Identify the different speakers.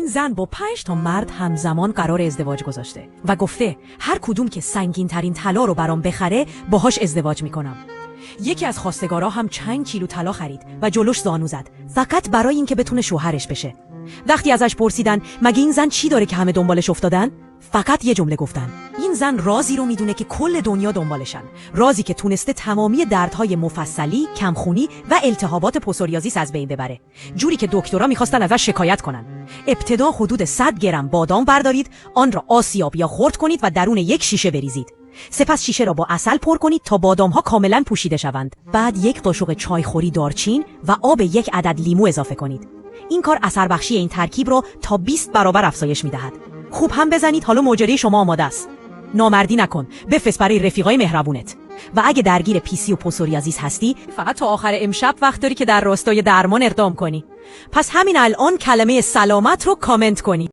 Speaker 1: زن با 5 تا مرد همزمان قرار ازدواج گذاشته و گفته هر کدوم که سنگین ترین طلا رو برام بخره باهاش ازدواج میکنم. یکی از خواستگارا هم چند کیلو طلا خرید و جلوش زانو زد فقط برای اینکه بتونه شوهرش بشه. وقتی ازش پرسیدن مگه این زن چی داره که همه دنبالش افتادن، فقط یه جمله گفتن: این زن رازی رو میدونه که کل دنیا دنبالشن، رازی که تونسته تمامی دردهای مفصلی، کمخونی و التهابات پوسوریازیس از بین ببره، جوری که دکترها میخواستن ازش شکایت کنن. ابتدا حدود 100 گرم بادام بردارید، آن را آسیاب یا خرد کنید و درون یک شیشه بریزید. سپس شیشه را با عسل پر کنید تا بادام‌ها کاملا پوشیده شوند. بعد یک قاشق چایخوری دارچین و آب 1 عدد لیمو اضافه کنید. این کار اثر بخشی این ترکیب را تا 20 برابر افزایش میدهد. خوب هم بزنید، حالا ماجرای شما آماده است. نامردی نکن، بفرست برای رفیقای مهربونت. و اگه درگیر پیسی و پوسوریازیس هستی، فقط تا آخر امشب وقت داری که در راستای درمان اقدام کنی. پس همین الان کلمه سلامت رو کامنت کنی.